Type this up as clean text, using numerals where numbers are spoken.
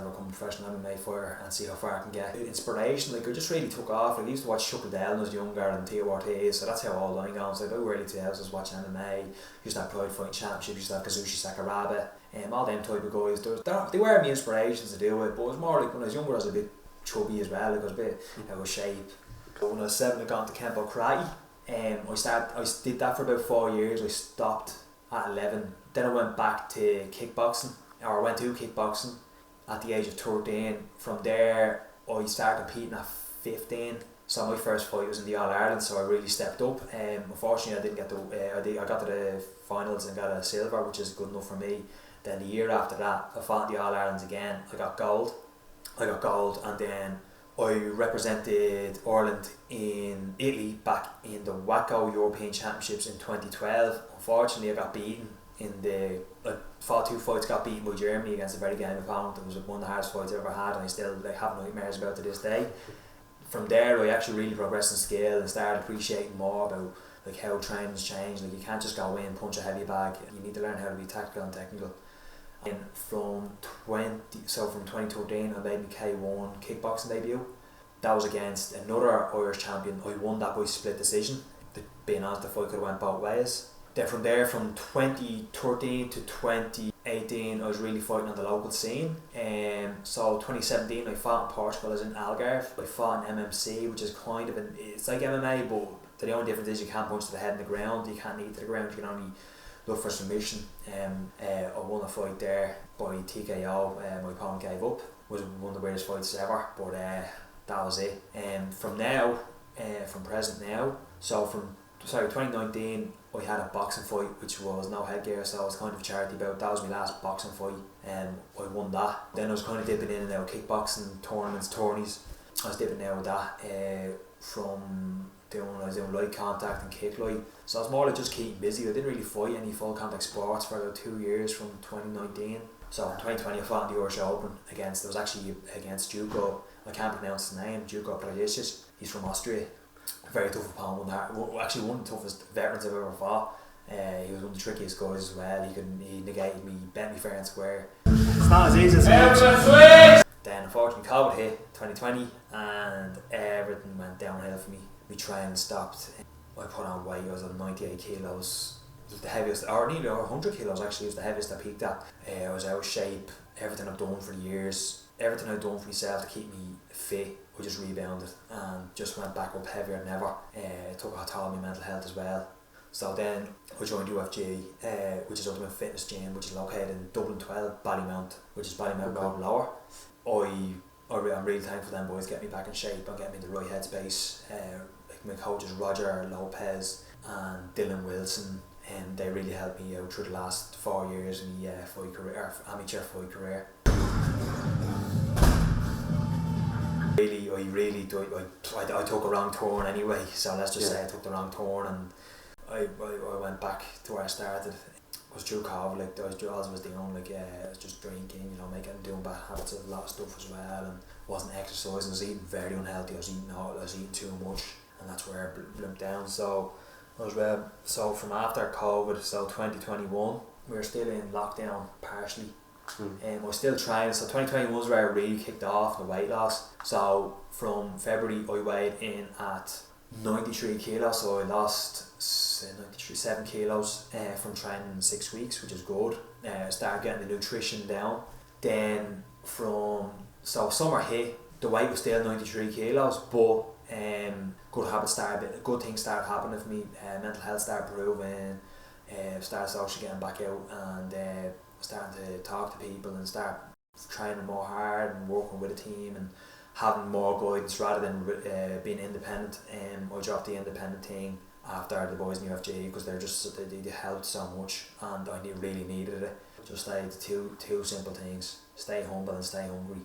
ever become a professional MMA fighter and see how far I can get. Inspiration, like I just really took off. Like, I used to watch Chuck Liddell when I was younger and Theo Ortiz, so that's how old I'm going. So like about early 2000s I was watching MMA, used to have Pride Fighting Championships, used to have Kazushi Sakuraba, all them type of guys. They were my inspirations to do it, but it was more like when I was younger I was a bit chubby as well, like I was a bit out of shape. But when I was 7 I got into Kempo Karate. I did that for about 4 years. I stopped at 11. Then I went back to kickboxing, or I went to kickboxing at the age of 13. From there I started competing at 15. So my first fight was in the All Ireland, so I really stepped up. Unfortunately I didn't get to, I got to the finals and got a silver, which is good enough for me. Then the year after that I fought in the All Irelands again. I got gold, and then I represented Ireland in Italy back in the WACO European Championships in 2012. Unfortunately I got beaten I fought 2 fights, got beaten by Germany against a very game opponent. It was one of the hardest fights I ever had, and I still have nightmares about it to this day. From there I actually really progressed in skill and started appreciating more about like how training's changed. Like you can't just go in and punch a heavy bag, you need to learn how to be tactical and technical. And from 2013 I made my K1 kickboxing debut. That was against another Irish champion. I won that by split decision. Being honest, the fight could have went both ways. Then from there, from 2013 to 2018 I was really fighting on the local scene. So 2017 I fought in Portugal, as in Algarve. I fought in MMC, which is kind of it's like MMA, but the only difference is you can't punch to the head in the ground, you can't knee to the ground, you can only look for submission. I won a fight there by TKO. My opponent gave up. It was one of the weirdest fights ever, but that was it. From present now, so from 2019 I had a boxing fight which was no headgear, so it was kind of a charity bout. That was my last boxing fight, and I won that. Then I was kind of dipping in and out of kickboxing tournaments, tourneys. I was dipping out with that I was doing light contact and kick light, so I was more like just keeping busy. I didn't really fight any full contact sports for about 2 years from 2019. So in 2020 I fought in the Irish Open against Juko, I can't pronounce his name, Juko Prajicic. He's from Austria. Very tough opponent, actually one of the toughest veterans I've ever fought. He was one of the trickiest guys as well. He negated me, bent me fair and square. It's not as easy as it. Then unfortunately COVID hit 2020 and everything went downhill for me. My training stopped. I put on weight. I was at 98 kilos. It was the heaviest, or nearly over 100 kilos actually, was the heaviest I peaked at. I was out of shape. Everything I've done for years, everything I've done for myself to keep me fit, I just rebounded and just went back up heavier than ever. It took a toll on my mental health as well. So then I joined UFG, which is Ultimate Fitness Gym, which is located in Dublin 12, Ballymount, which is Ballymount Road Lower. I'm really thankful them boys get me back in shape and get me in the right headspace. Like my coaches Roger Lopez and Dylan Wilson, and they really helped me out through the last 4 years of my amateur fight career. I took a wrong turn anyway, so let's just say I took the wrong turn, and I went back to where I started. It was through COVID, like all I was doing, I was just drinking, doing bad habits of a lot of stuff as well, and wasn't exercising. I was eating very unhealthy. I was eating too much, and that's where I blimped down. So from after COVID, so 2021, we were still in lockdown partially. I was still trying, so 2021 was where I really kicked off the weight loss. So from February I weighed in at 93 kilos, so I lost 7 kilos from training 6 weeks, which is good. I started getting the nutrition down. Then summer hit, the weight was still 93 kilos, but good things started happening for me. Mental health started improving, started socially getting back out, and starting to talk to people and start training more hard and working with a team and having more guidance rather than being independent. I dropped the independent thing after the boys in UFG because they helped so much, and I really needed it. Just like two simple things: stay humble and stay hungry.